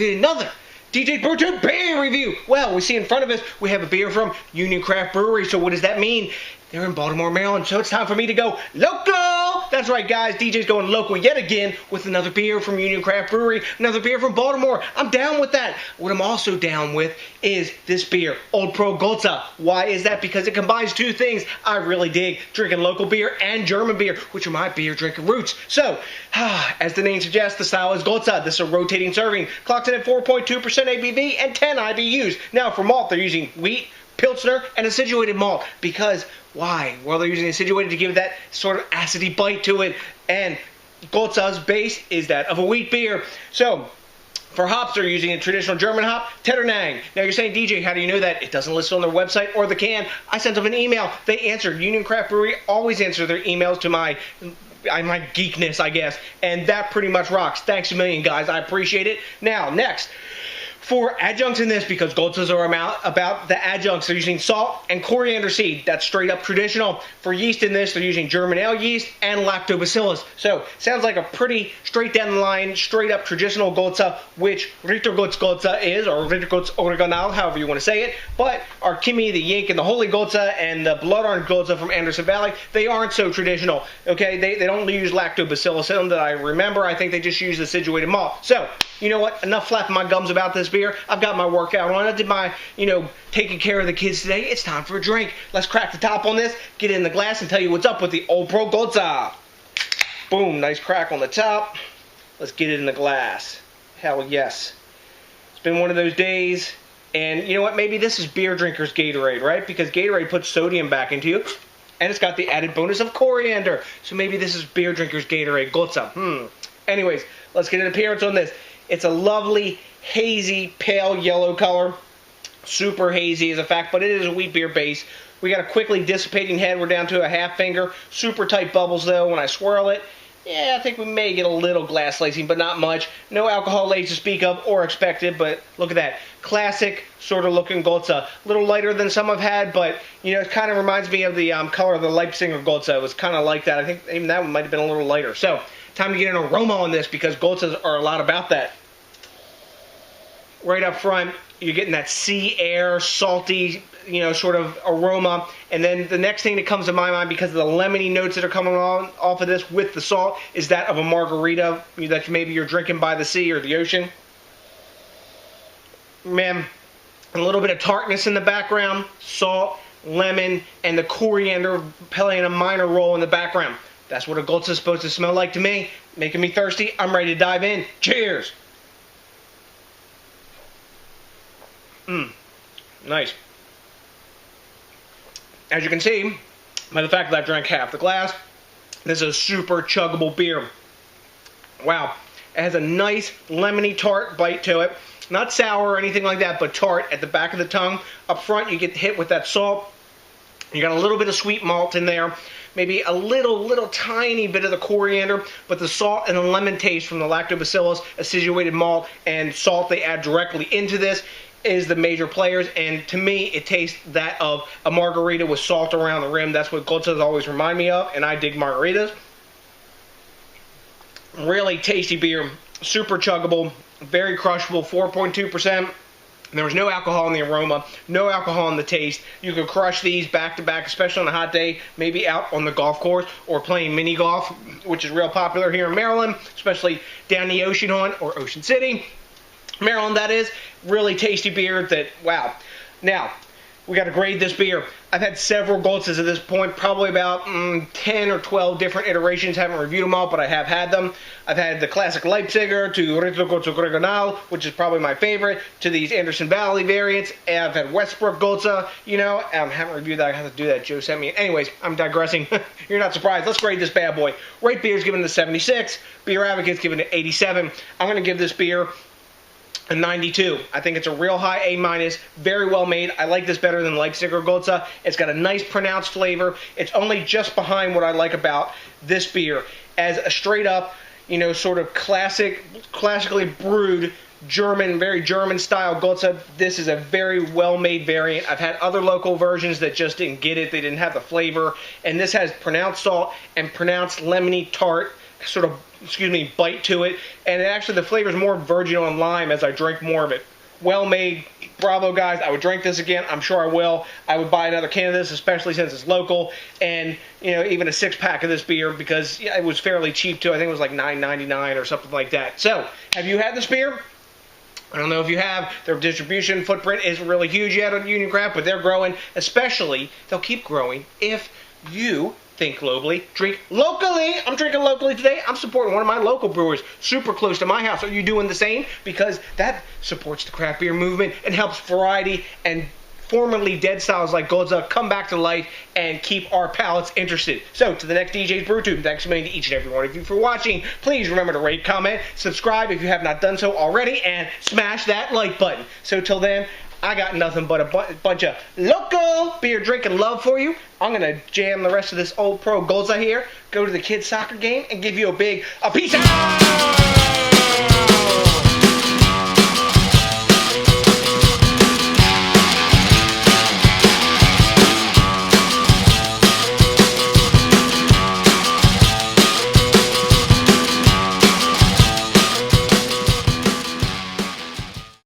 to another DJs BrewTube beer review. Well, we see in front of us, we have a beer from Union Craft Brewery. So what does that mean? They're in Baltimore, Maryland, so it's time for me to go local. That's right, guys. DJ's going local yet again with another beer from Union Craft Brewery, another beer from Baltimore. I'm down with that. What I'm also down with is this beer, Old Pro Gose. Why is that? Because it combines two things I really dig, drinking local beer and German beer, which are my beer drinking roots. So, as the name suggests, the style is Gose. This is a rotating serving, clocked in at 4.2% ABV and 10 IBUs. Now, for malt, they're using wheat, Pilsner, and acidulated malt. Because, why? Well, they're using acidulated to give that sort of acidy bite to it. And Gose's base is that of a wheat beer. So, for hops, they're using a traditional German hop, Tetternang. Now, you're saying, DJ, how do you know that? It doesn't list on their website or the can. I sent them an email. They answered. Union Craft Brewery always answer their emails to my geekness, I guess. And that pretty much rocks. Thanks a million, guys. I appreciate it. Now, next. For adjuncts in this, because Goses are about the adjuncts, they're using salt and coriander seed. That's straight up traditional. For yeast in this, they're using German ale yeast and lactobacillus. So, sounds like a pretty straight down the line, straight up traditional Gose, which Rittergut's Gose is, or Rittergut's Original, however you want to say it. But our Kimi, the Yink, and the Holy Gose, and the Blood Orange Gose from Anderson Valley, they aren't so traditional. Okay, they don't use lactobacillus in them that I remember. I think they just use acidulated malt. So, you know what? Enough flapping my gums about this beer. I've got my workout on. I did my, taking care of the kids today. It's time for a drink. Let's crack the top on this, get it in the glass, and tell you what's up with the Old Pro Gose. Boom, nice crack on the top. Let's get it in the glass. Hell yes. It's been one of those days, and you know what? Maybe this is beer drinkers Gatorade, right? Because Gatorade puts sodium back into you, and it's got the added bonus of coriander. So maybe this is beer drinkers Gatorade Gose. Anyways, let's get an appearance on this. It's a lovely, hazy, pale yellow color. Super hazy as a fact, but it is a wheat beer base. We got a quickly dissipating head. We're down to a half finger. Super tight bubbles, though, when I swirl it. Yeah, I think we may get a little glass lacing, but not much. No alcohol lace to speak of or expected, but look at that. Classic sort of looking Gose. A little lighter than some I've had, but, it kind of reminds me of the color of the Leipziger Gose. It was kind of like that. I think even that one might have been a little lighter. So, time to get an aroma on this because Goses are a lot about that. Right up front, you're getting that sea air, salty, sort of aroma. And then the next thing that comes to my mind, because of the lemony notes that are coming on off of this with the salt, is that of a margarita that maybe you're drinking by the sea or the ocean. Man, a little bit of tartness in the background, salt, lemon, and the coriander playing a minor role in the background. That's what a Gose is supposed to smell like to me. Making me thirsty. I'm ready to dive in. Cheers! Nice. As you can see, by the fact that I drank half the glass, this is a super chuggable beer. Wow. It has a nice lemony tart bite to it. Not sour or anything like that, but tart at the back of the tongue. Up front, you get hit with that salt. You got a little bit of sweet malt in there. Maybe a little tiny bit of the coriander, but the salt and the lemon taste from the lactobacillus, acidulated malt, and salt they add directly into this is the major players, and to me, it tastes that of a margarita with salt around the rim. That's what Goses always remind me of, and I dig margaritas. Really tasty beer, super chuggable, very crushable, 4.2%. There was no alcohol in the aroma, no alcohol in the taste. You could crush these back to back, especially on a hot day, maybe out on the golf course or playing mini golf, which is real popular here in Maryland, especially down the ocean or Ocean City. Maryland, that is. Really tasty beer that, wow. Now, we got to grade this beer. I've had several Goses at this point, probably about 10 or 12 different iterations. Haven't reviewed them all, but I have had them. I've had the classic Leipziger to Rittergut's Original, which is probably my favorite, to these Anderson Valley variants. And I've had Westbrook Gose, I haven't reviewed that. I have to do that. Joe sent me. Anyways, I'm digressing. You're not surprised. Let's grade this bad boy. Right Beer's giving it a 76. Beer Advocate's giving it 87. I'm going to give this beer a 92. I think it's a real high A-, very well made. I like this better than Leipziger Gose. It's got a nice pronounced flavor. It's only just behind what I like about this beer as a straight up, sort of classically brewed German, very German style Gose. This is a very well made variant. I've had other local versions that just didn't get it. They didn't have the flavor. And this has pronounced salt and pronounced lemony tart sort of, bite to it. And actually the flavor is more virginal and lime as I drink more of it. Well made. Bravo, guys. I would drink this again. I'm sure I will. I would buy another can of this, especially since it's local. And, even a 6-pack of this beer, because it was fairly cheap, too. I think it was like $9.99 or something like that. So, have you had this beer? I don't know if you have. Their distribution footprint isn't really huge yet on Union Craft, but they're growing. Especially, they'll keep growing if you think globally, drink locally. I'm drinking locally today. I'm supporting one of my local brewers super close to my house. Are you doing the same? Because that supports the craft beer movement and helps variety and formerly dead styles like Gose come back to life and keep our palates interested. So, to the next DJs BrewTube, thanks a million to each and every one of you for watching. Please remember to rate, comment, subscribe if you have not done so already, and smash that like button. So, till then, I got nothing but a bunch of local beer drinking love for you. I'm going to jam the rest of this old pro Gose here, go to the kids' soccer game, and give you a peace out!